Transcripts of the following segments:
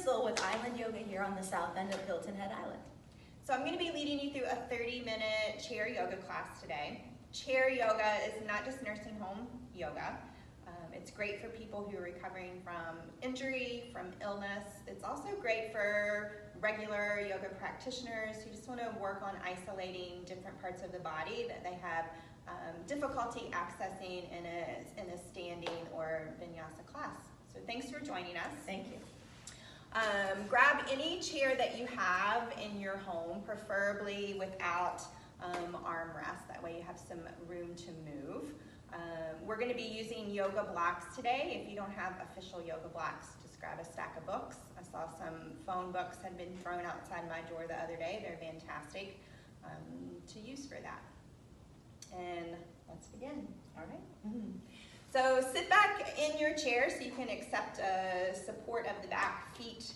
Crystal with Island Yoga here on the south end of Hilton Head Island. So I'm going to be leading you through a 30-minute chair yoga class today. Chair yoga is not just nursing home yoga. It's great for people who are recovering from injury, from illness. It's also great for regular yoga practitioners who just want to work on isolating different parts of the body that they have difficulty accessing in a standing or vinyasa class. So thanks for joining us. Thank you. Grab any chair that you have in your home, preferably without armrest. That way you have some room to move. We're going to be using yoga blocks today. If you don't have official yoga blocks, just grab a stack of books. I saw some phone books had been thrown outside my door the other day. They're fantastic to use for that. And let's begin. All right. Mm-hmm. So sit back in your chair so you can accept support of the back, feet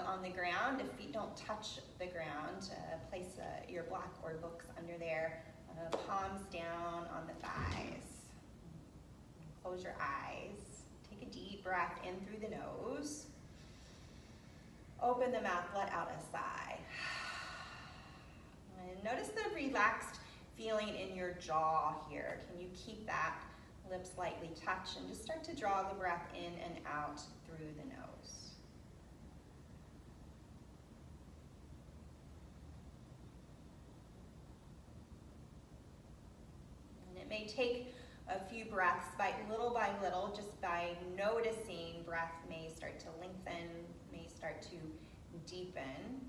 on the ground. If feet don't touch the ground, place your block or books under there. Palms down on the thighs. Close your eyes. Take a deep breath in through the nose. Open the mouth, let out a sigh. And notice the relaxed feeling in your jaw here. Can you keep that? Lips lightly touch and just start to draw the breath in and out through the nose. And it may take a few breaths by little, just by noticing breath may start to lengthen, may start to deepen.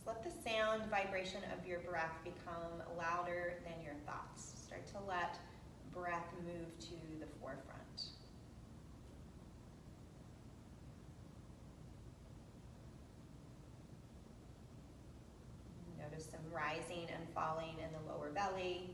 Let the sound vibration of your breath become louder than your thoughts. Start to let breath move to the forefront. Notice some rising and falling in the lower belly.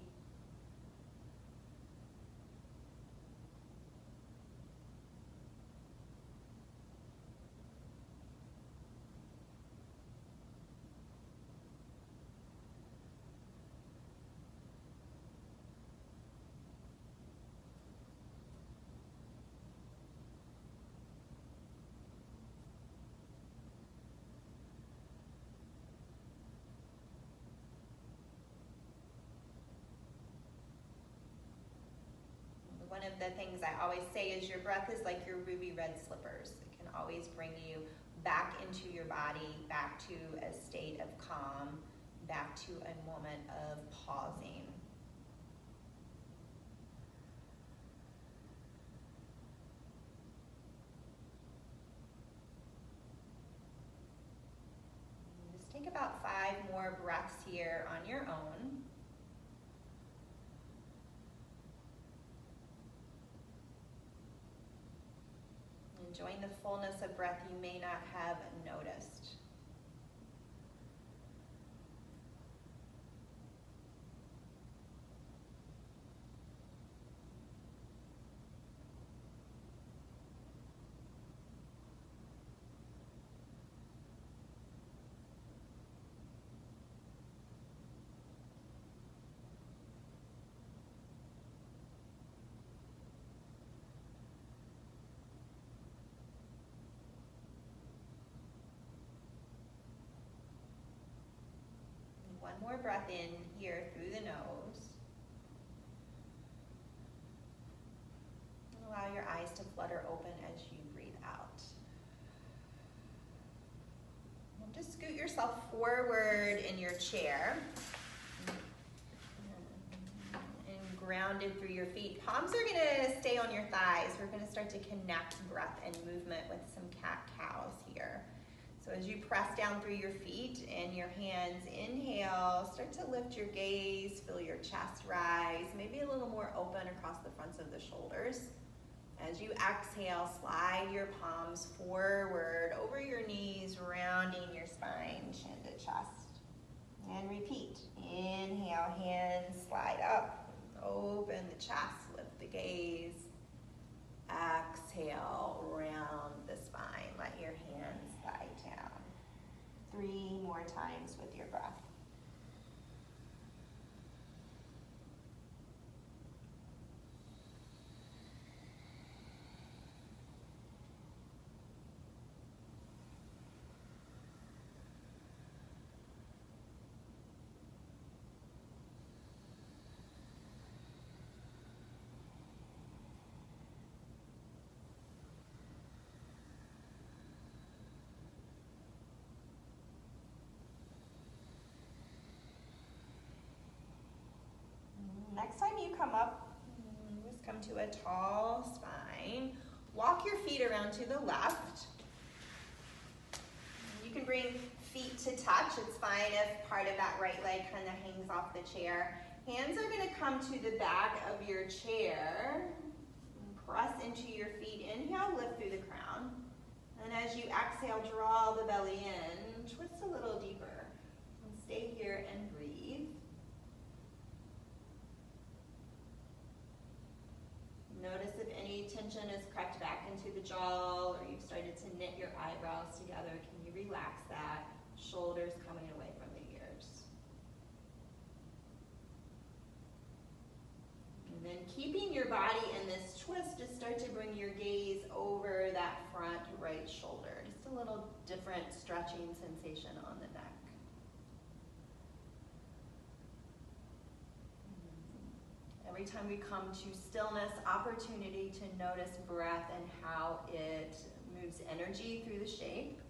One of the things I always say is your breath is like your ruby red slippers. It can always bring you back into your body, back to a state of calm, back to a moment of pausing. Just take about 5 more breaths here on your own. Enjoying the fullness of breath you may not have noticed. One more breath in here through the nose. And allow your eyes to flutter open as you breathe out. And just scoot yourself forward in your chair. And grounded through your feet. Palms are going to stay on your thighs. We're going to start to connect breath and movement with some cat-cows here. So as you press down through your feet and your hands, inhale, start to lift your gaze, feel your chest rise, maybe a little more open across the fronts of the shoulders. As you exhale, slide your palms forward over your knees, rounding your spine, chin to chest. And repeat. Inhale, hands slide up, open the chest, lift the gaze. Exhale, round the spine, let your hands slide down. 3 more times with your breath. come up, just come to a tall spine. Walk your feet around to the left. You can bring feet to touch. It's fine if part of that right leg kind of hangs off the chair. Hands are going to come to the back of your chair. Press into your feet. Inhale, lift through the crown. And as you exhale, draw the belly in. Twist a little deeper. And stay here and breathe. Notice if any tension is crept back into the jaw or you've started to knit your eyebrows together. Can you relax that? Shoulders coming away from the ears. And then keeping your body in this twist, just start to bring your gaze over that front right shoulder. Just a little different stretching sensation on the neck. Every time we come to stillness, opportunity to notice breath and how it moves energy through the shape,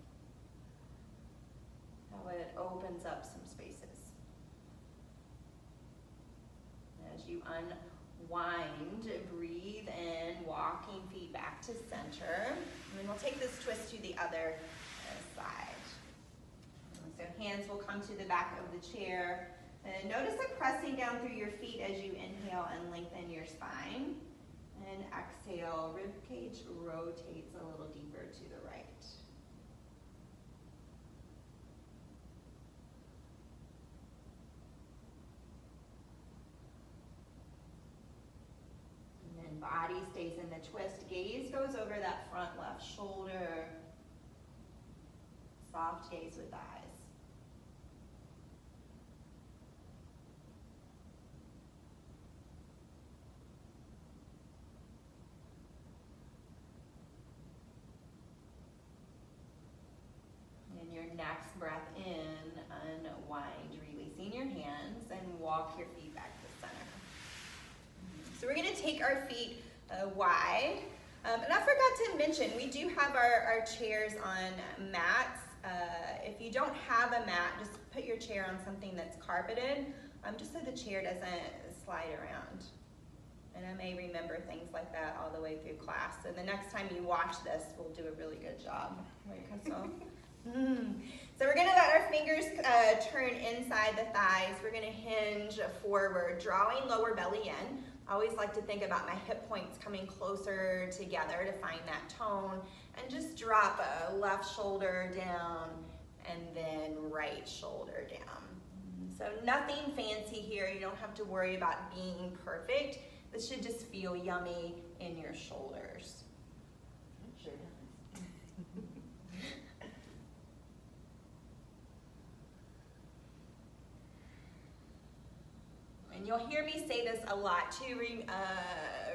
how it opens up some spaces. As you unwind, breathe in, walking feet back to center. And then we'll take this twist to the other side. So hands will come to the back of the chair. And notice the pressing down through your feet as you inhale and lengthen your spine. And exhale, rib cage rotates a little deeper to the right. And then body stays in the twist. Gaze goes over that front left shoulder. Soft gaze with eyes. Your next breath in, unwind, releasing your hands, and walk your feet back to center. So we're going to take our feet wide. And I forgot to mention, we do have our chairs on mats. If you don't have a mat, just put your chair on something that's carpeted, just so the chair doesn't slide around. And I may remember things like that all the way through class. So the next time you watch this, we'll do a really good job. Right, Crystal? So we're going to let our fingers turn inside the thighs. We're going to hinge forward, drawing lower belly in. I always like to think about my hip points coming closer together to find that tone. And just drop a left shoulder down and then right shoulder down. So nothing fancy here. You don't have to worry about being perfect. This should just feel yummy in your shoulders. Sure does. And you'll hear me say this a lot to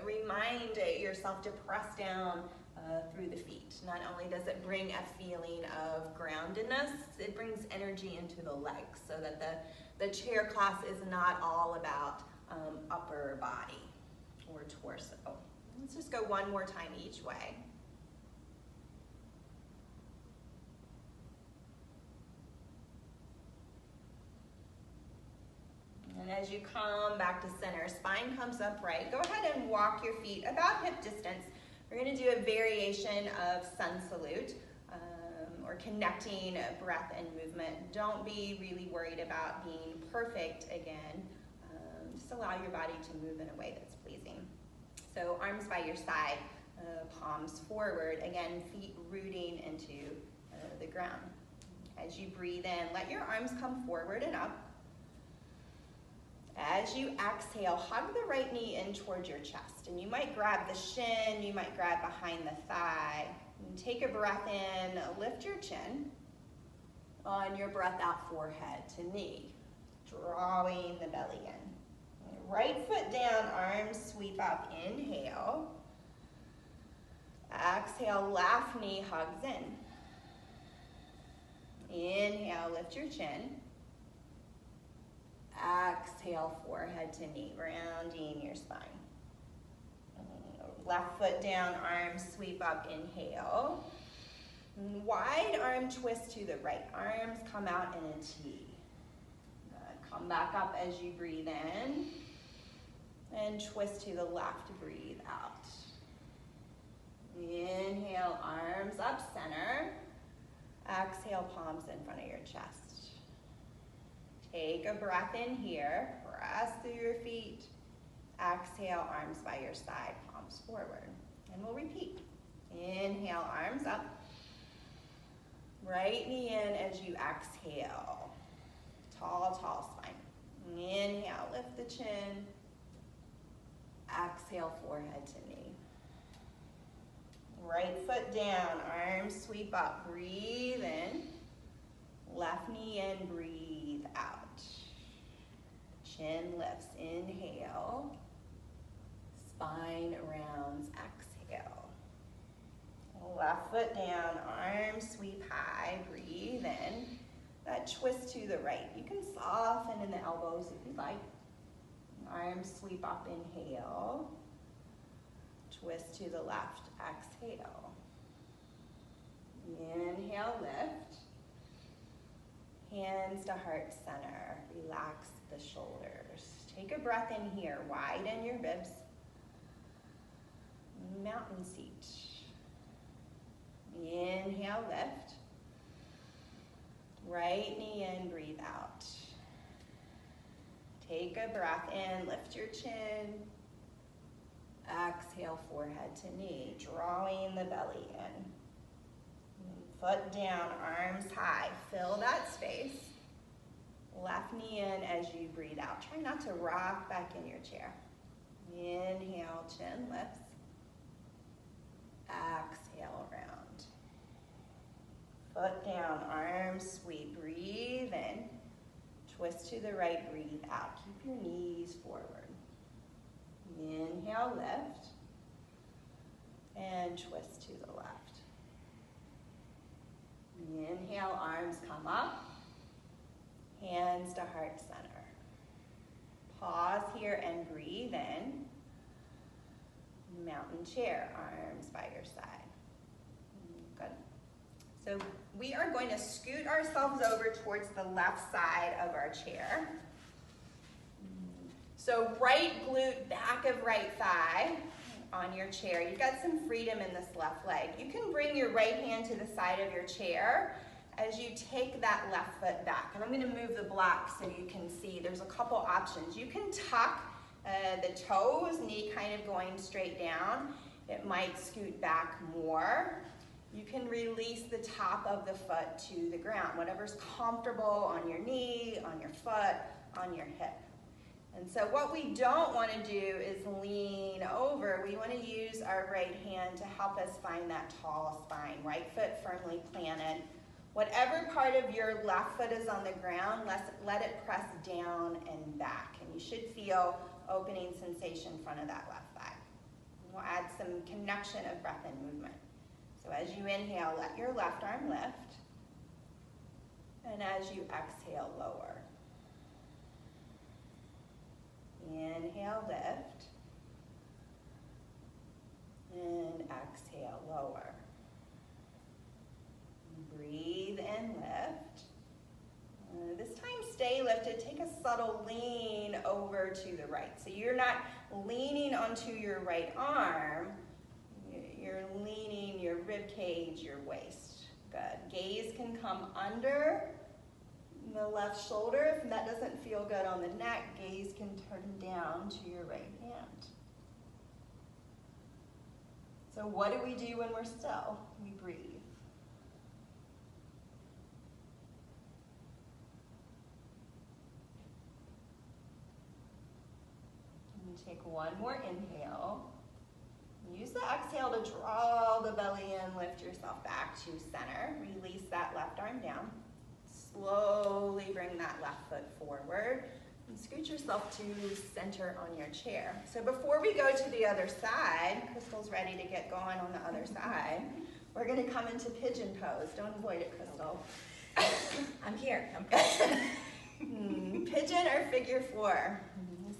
remind yourself to press down through the feet. Not only does it bring a feeling of groundedness, it brings energy into the legs so that the chair class is not all about upper body or torso. Let's just go one more time each way. And as you come back to center, spine comes upright. Go ahead and walk your feet about hip distance. We're going to do a variation of sun salute, or connecting breath and movement. Don't be really worried about being perfect again. Just allow your body to move in a way that's pleasing. So arms by your side, palms forward. Again, feet rooting into the ground. As you breathe in, let your arms come forward and up. As you exhale, hug the right knee in towards your chest. And you might grab the shin, you might grab behind the thigh. And take a breath in, lift your chin. On your breath out, forehead to knee. Drawing the belly in. Right foot down, arms sweep up. Inhale. Exhale, left knee hugs in. Inhale, lift your chin. Exhale, forehead to knee, rounding your spine. Left foot down, arms sweep up, inhale. Wide arm twist to the right. Arms come out in a T. Come back up as you breathe in. And twist to the left, breathe out. Inhale, arms up center. Exhale, palms in front of your chest. Take a breath in here, press through your feet. Exhale, arms by your side, palms forward. And we'll repeat. Inhale, arms up. Right knee in as you exhale. Tall, tall spine. Inhale, lift the chin. Exhale, forehead to knee. Right foot down, arms sweep up. Breathe in. Left knee in, breathe out. Chin lifts, inhale. Spine rounds, exhale. Left foot down, arms sweep high, breathe in. That twist to the right. You can soften in the elbows if you like. Arms sweep up, inhale. Twist to the left, exhale. Inhale, lift. Hands to heart center. Relax the shoulders. Take a breath in here. Widen your ribs. Mountain seat. Inhale, lift. Right knee in, breathe out. Take a breath in, lift your chin. Exhale, forehead to knee, drawing the belly in. Foot down, arms high. Fill that space. Left knee in as you breathe out. Try not to rock back in your chair. Inhale, chin lifts. Exhale, round. Foot down, arms sweep. Breathe in. Twist to the right, breathe out. Keep your knees forward. Inhale, lift. And twist to the left. Inhale, arms come up. Hands to heart center. Pause here and breathe in. Mountain chair, arms by your side. Good. So we are going to scoot ourselves over towards the left side of our chair. So right glute, back of right thigh on your chair. You've got some freedom in this left leg. You can bring your right hand to the side of your chair as you take that left foot back. And I'm going to move the block so you can see. There's a couple options. You can tuck the toes, knee kind of going straight down. It might scoot back more. You can release the top of the foot to the ground, whatever's comfortable on your knee, on your foot, on your hip. And so what we don't want to do is lean over. We want to use our right hand to help us find that tall spine. Right foot firmly planted. Whatever part of your left foot is on the ground, let it press down and back. And you should feel opening sensation in front of that left thigh. We'll add some connection of breath and movement. So as you inhale, let your left arm lift. And as you exhale, lower. Inhale, lift. And exhale, lower. Breathe and lift. This time stay lifted. Take a subtle lean over to the right. So you're not leaning onto your right arm. You're leaning your rib cage, your waist. Good. Gaze can come under the left shoulder. If that doesn't feel good on the neck, gaze can turn down to your right hand. So what do we do when we're still? We breathe. And take one more inhale. Use the exhale to draw the belly in, lift yourself back to center. Release that left arm down. Slowly bring that left foot forward and scoot yourself to center on your chair. So before we go to the other side, Crystal's ready to get going on the other side. We're going to come into pigeon pose. Don't avoid it, Crystal. I'm here. Pigeon or figure four.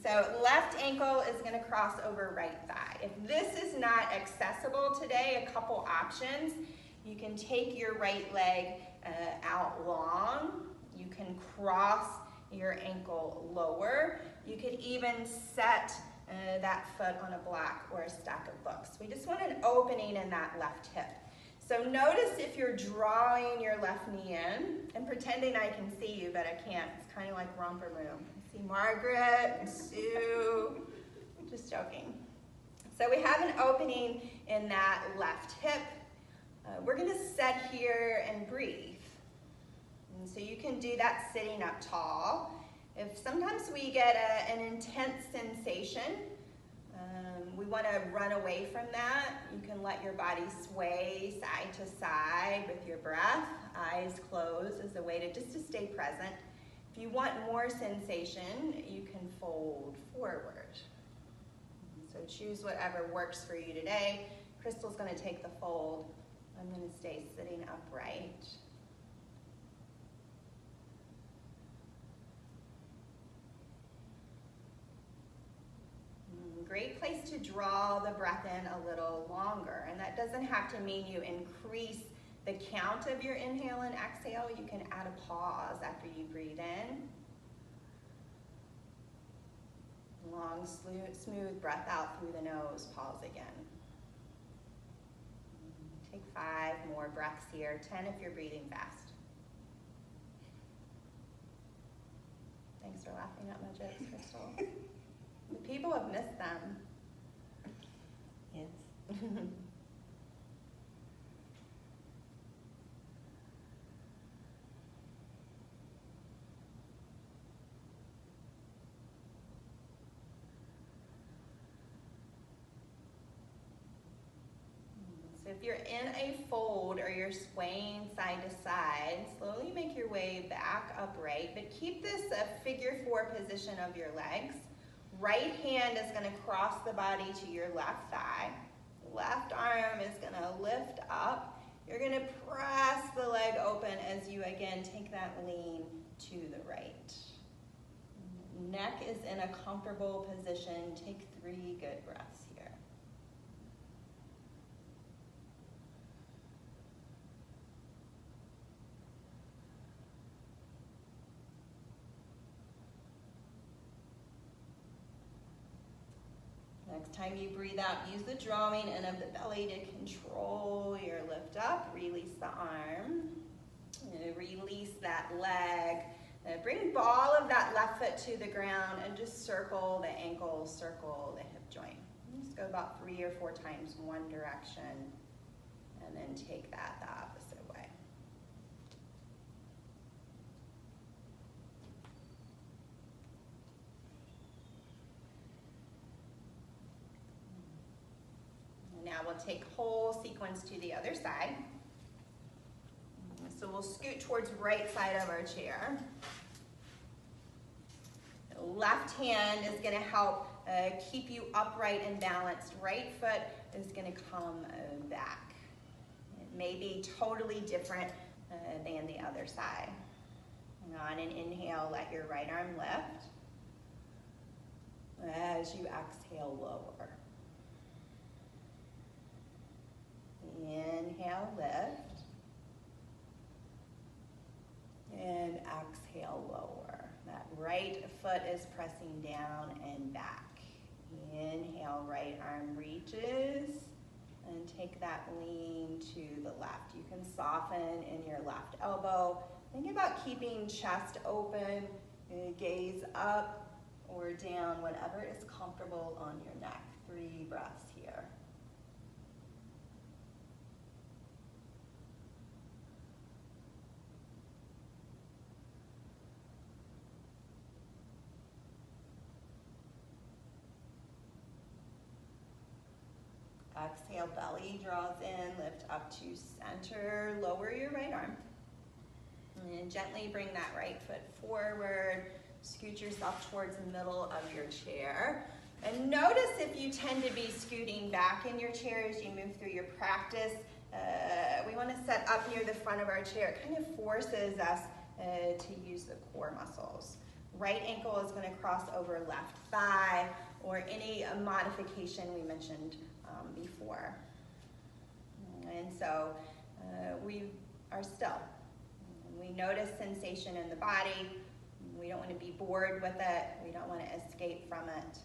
So left ankle is going to cross over right thigh. If this is not accessible today, a couple options. You can take your right leg out long. You can cross your ankle lower. You could even set that foot on a block or a stack of books. We just want an opening in that left hip. So notice if you're drawing your left knee in and pretending I can see you, but I can't. It's kind of like romper room. I see Margaret and Sue. Just joking. So we have an opening in that left hip. We're going to sit here and breathe. And so you can do that sitting up tall. If sometimes we get an intense sensation, we want to run away from that. You can let your body sway side to side with your breath, eyes closed as a way to stay present. If you want more sensation, you can fold forward. So choose whatever works for you today. Crystal's going to take the fold. I'm going to stay sitting upright. Great place to draw the breath in a little longer. And that doesn't have to mean you increase the count of your inhale and exhale. You can add a pause after you breathe in. Long, smooth breath out through the nose. Pause again. Take 5 more breaths here. 10 if you're breathing fast. Thanks for laughing at my jokes, Crystal. The people have missed them. Yes. So if you're in a fold or you're swaying side to side, slowly make your way back upright, but keep this a figure 4 position of your legs. Right hand is going to cross the body to your left thigh. Left arm is going to lift up. You're going to press the leg open as you again take that lean to the right. Neck is in a comfortable position. Take 3 good breaths here. Next time you breathe out, use the drawing in of the belly to control your lift up. Release the arm. Release that leg. Bring ball of that left foot to the ground and just circle the ankle, circle the hip joint. Just go about 3 or 4 times one direction and then take that the opposite way. Now we'll take whole sequence to the other side. So we'll scoot towards right side of our chair. The left hand is going to help keep you upright and balanced. Right foot is going to come back. It may be totally different than the other side. On an inhale, let your right arm lift. As you exhale, lower. Inhale, lift. And exhale, lower. That right foot is pressing down and back. Inhale, right arm reaches. And take that lean to the left. You can soften in your left elbow. Think about keeping chest open, gaze up or down, whatever is comfortable on your neck. 3 breaths here. Exhale, belly draws in, lift up to center, lower your right arm. And gently bring that right foot forward, scoot yourself towards the middle of your chair. And notice if you tend to be scooting back in your chair as you move through your practice. We want to set up near the front of our chair. It kind of forces us to use the core muscles. Right ankle is going to cross over left thigh, or any modification we mentioned before. And so we are still. We notice sensation in the body. We don't want to be bored with it. We don't want to escape from it.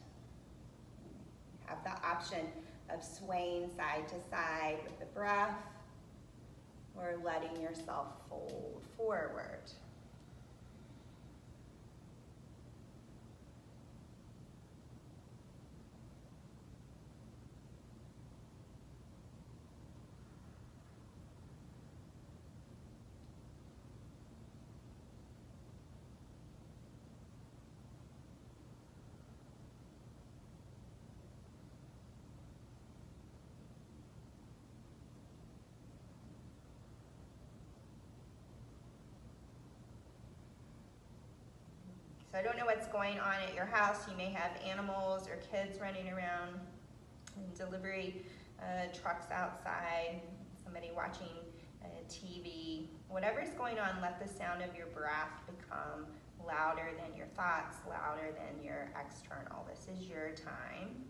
have the option of swaying side to side with the breath or letting yourself fold forward. So I don't know what's going on at your house. You may have animals or kids running around, delivery trucks outside, somebody watching TV. Whatever's going on, let the sound of your breath become louder than your thoughts, louder than your external. This is your time.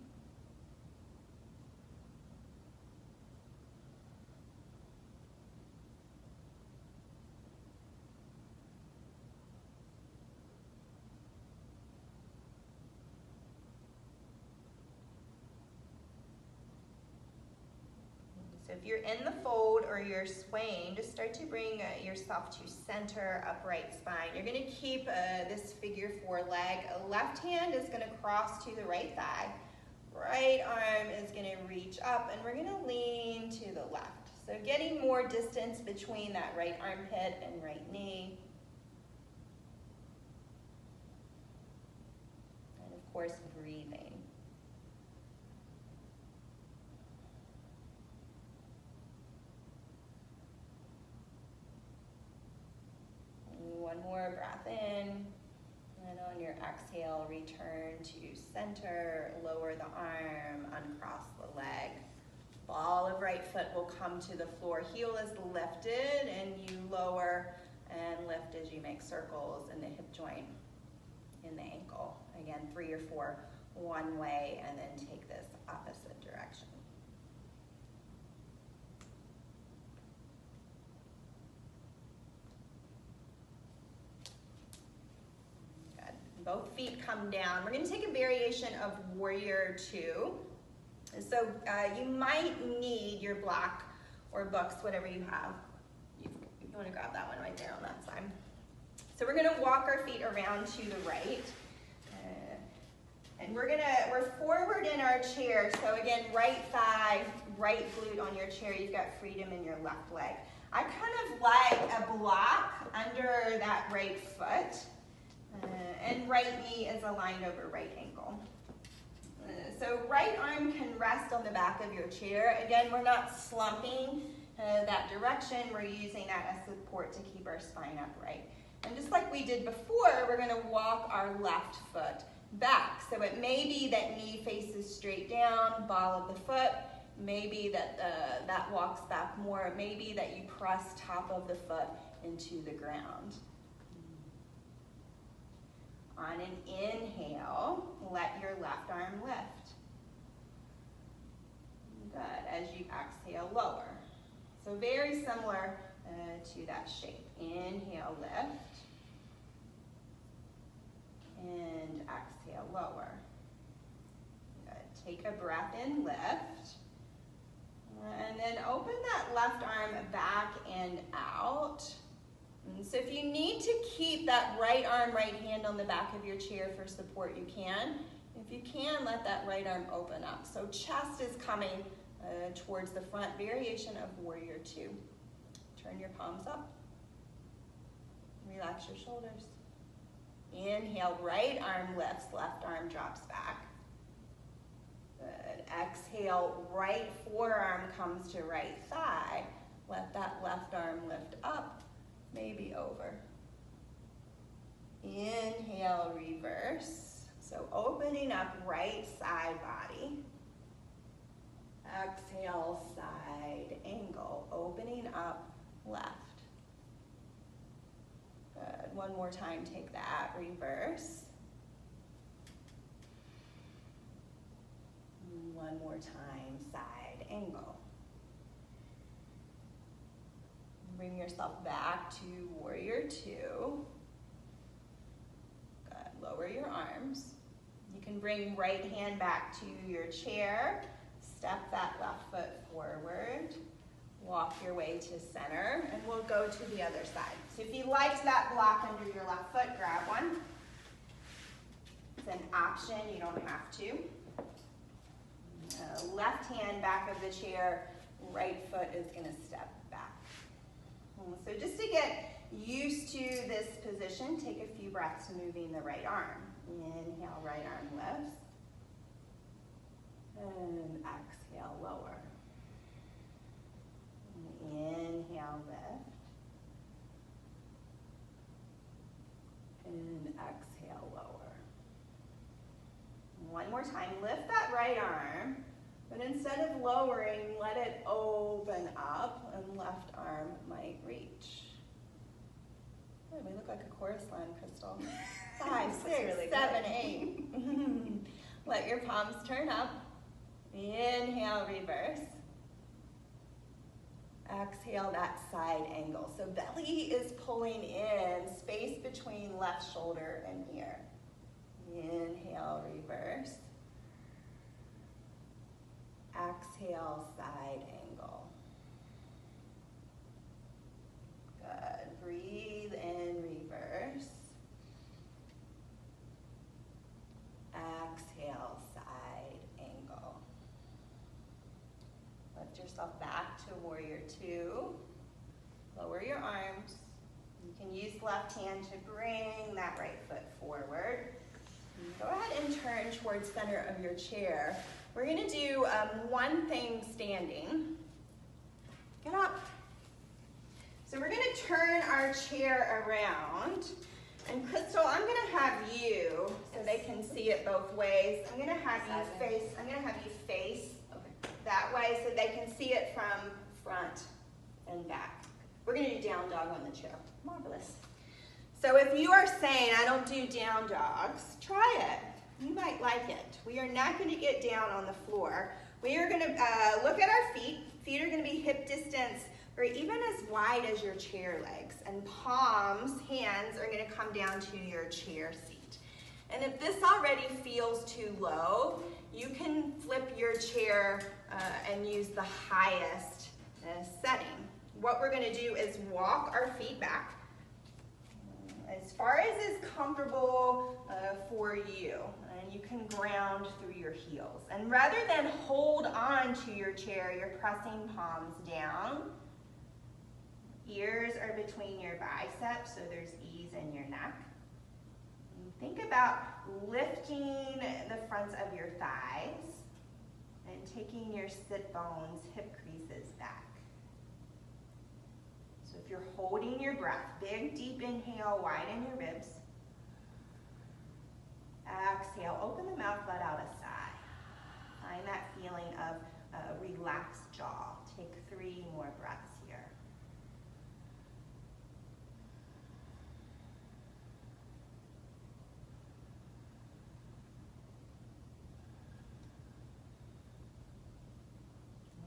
So if you're in the fold or you're swaying, just start to bring yourself to center, upright spine. You're going to keep this figure 4 leg. Left hand is going to cross to the right thigh. Right arm is going to reach up, and we're going to lean to the left. So getting more distance between that right armpit and right knee. And of course, breathing. One more breath in, and on your exhale, return to center, lower the arm, uncross the leg. Ball of right foot will come to the floor, heel is lifted, and you lower and lift as you make circles in the hip joint, in the ankle. Again, 3 or 4 one way, and then take this opposite direction. Both feet come down. We're going to take a variation of Warrior 2. So you might need your block or books, whatever you have. You want to grab that one right there on that side. So we're going to walk our feet around to the right. And we're forward in our chair. So again, right thigh, right glute on your chair. You've got freedom in your left leg. I kind of like a block under that right foot. And right knee is aligned over right ankle. So right arm can rest on the back of your chair. Again, we're not slumping that direction. We're using that as support to keep our spine upright. And just like we did before, we're going to walk our left foot back. So it may be that knee faces straight down, ball of the foot. Maybe that walks back more. Maybe that you press top of the foot into the ground. On an inhale, let your left arm lift. Good. As you exhale, lower. So very similar to that shape. Inhale, lift. And exhale, lower. Good. Take a breath in, lift. And then open that left arm back and out. So if you need to keep that right arm, right hand on the back of your chair for support, you can. If you can, let that right arm open up. So chest is coming towards the front, variation of Warrior 2. Turn your palms up. Relax your shoulders. Inhale, right arm lifts, left arm drops back. Good. Exhale, right forearm comes to right thigh. Let that left arm lift up. Maybe over. Inhale, reverse. So opening up right side body. Exhale, side angle. Opening up left. Good. One more time, take that. Reverse. One more time, side angle. Bring yourself back to Warrior 2. Good. Lower your arms. You can can bring right hand back to your chair. Step that left foot forward. Walk your way to center, and we'll go to the other side. So if you liked that block under your left foot, grab one. It's an option, you don't have to. Left hand back of the chair, right foot is gonna step back. So just to get used to this position, take a few breaths moving the right arm. Inhale, right arm lifts. And exhale, lower. Inhale, lift. And exhale, lower. One more time, lift that right arm, but instead of lowering, let it open up, and left arm might reach. Oh, we look like a chorus line, Crystal. 5, 6, really 7, 8. Let your palms turn up. Inhale, reverse. Exhale, that side angle. So belly is pulling in, space between left shoulder and ear. Inhale, reverse. Exhale, side angle. Good. Breathe in, reverse. Exhale, side angle. Lift yourself back to warrior 2. Lower your arms. You can use left hand to bring that right foot forward. Go ahead and turn towards center of your chair. We're going to do one thing standing. Get up. So we're going to turn our chair around. And Crystal, I'm going to have you, so they can see it both ways. I'm going to have you face that way so they can see it from front and back. We're going to do down dog on the chair. Marvelous. So if you are saying, I don't do down dogs, try it. You might like it. We are not going to get down on the floor. We are going to look at our feet. Feet are going to be hip distance or even as wide as your chair legs. And palms, hands, are going to come down to your chair seat. And if this already feels too low, you can flip your chair and use the highest setting. What we're going to do is walk our feet back as far as is comfortable for you. And you can ground through your heels. And rather than hold on to your chair, you're pressing palms down. Ears are between your biceps, so there's ease in your neck. And think about lifting the fronts of your thighs and taking your sit bones, hip creases back. So if you're holding your breath, big deep inhale, widen your ribs. Exhale, open the mouth, let out a sigh. Find that feeling of a relaxed jaw. Take 3 more breaths here.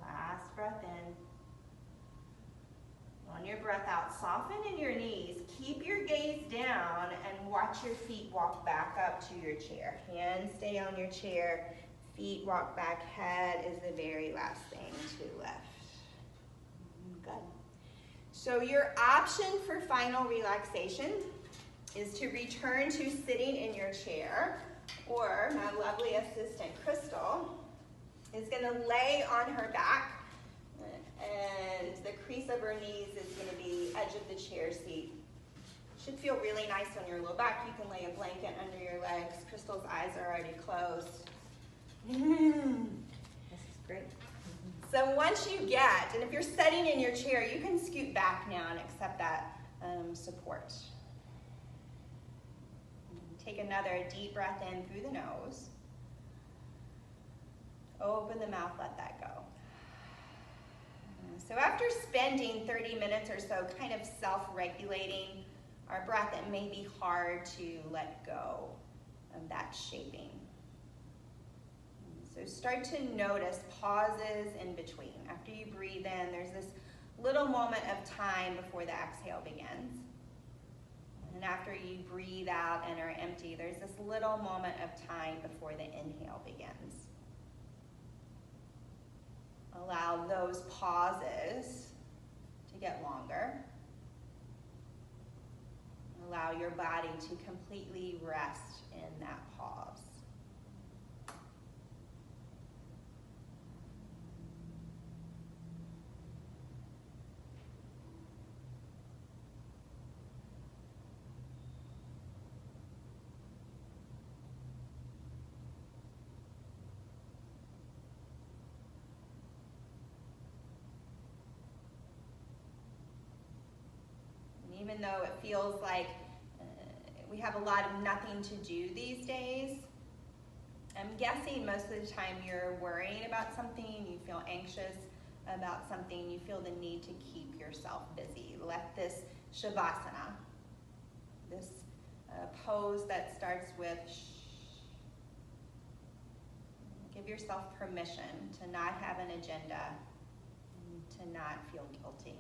Last breath in. On your breath out, soften in your knees. Keep your gaze down and watch your feet walk back up to your chair. Hands stay on your chair. Feet walk back. Head is the very last thing to lift. Good. So your option for final relaxation is to return to sitting in your chair, or my lovely assistant, Crystal, is going to lay on her back, and the crease of her knees is going to be edge of the chair seat. Should feel really nice on your low back. You can lay a blanket under your legs. Crystal's eyes are already closed. This is great. So once you get, and if you're sitting in your chair, you can scoot back now and accept that support. Take another deep breath in through the nose. Open the mouth, let that go. So after spending 30 minutes or so kind of self-regulating our breath, it may be hard to let go of that shaping. So start to notice pauses in between. After you breathe in, there's this little moment of time before the exhale begins. And after you breathe out and are empty, there's this little moment of time before the inhale begins. Allow those pauses to get longer. Allow your body to completely rest in that pause. Even though it feels like we have a lot of nothing to do these days, I'm guessing most of the time you're worrying about something, you feel anxious about something, you feel the need to keep yourself busy. Let this Shavasana, this pose that starts with shh, give yourself permission to not have an agenda, to not feel guilty.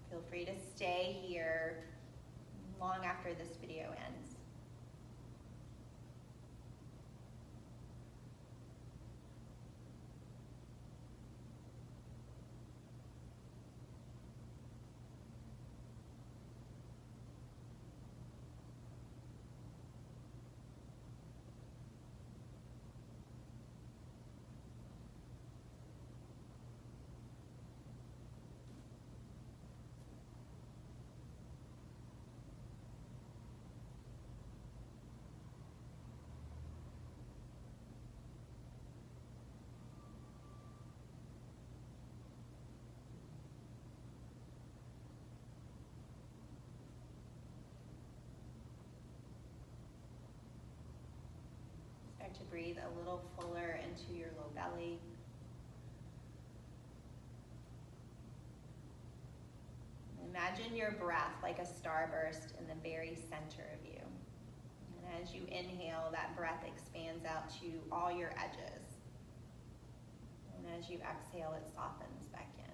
Feel free to stay here long after this video ends. Start to breathe a little fuller into your low belly. Imagine your breath like a starburst in the very center of you. And as you inhale, that breath expands out to all your edges. And as you exhale, it softens back in.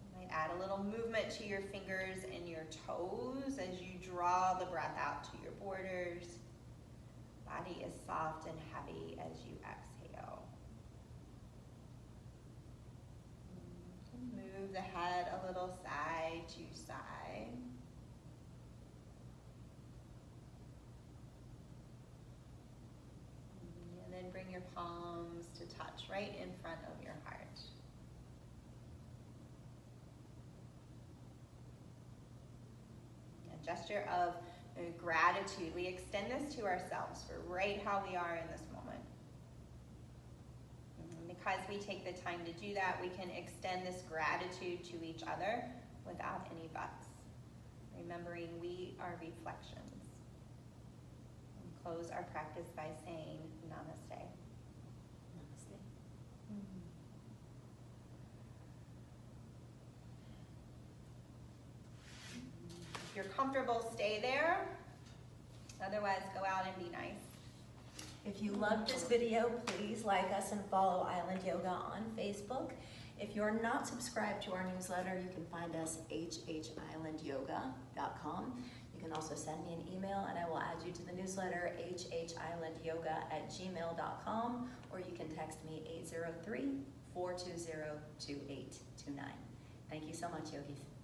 You might add a little movement to your fingers and your toes as you draw the breath out to your borders. Body is soft and heavy as you exhale. Move the head a little side to side. And then bring your palms to touch right in front of your heart. A gesture of gratitude. We extend this to ourselves for right how we are in this moment. And because we take the time to do that, we can extend this gratitude to each other without any buts. Remembering we are reflections. And close our practice by saying namaste. Namaste. If you're comfortable, stay there. Otherwise, go out and be nice. If you loved this video, please like us and follow Island Yoga on Facebook. If you're not subscribed to our newsletter, you can find us hhislandyoga.com. You can also send me an email and I will add you to the newsletter, hislandyoga@gmail.com, or you can text me 803-420-2829. Thank you so much, yogis.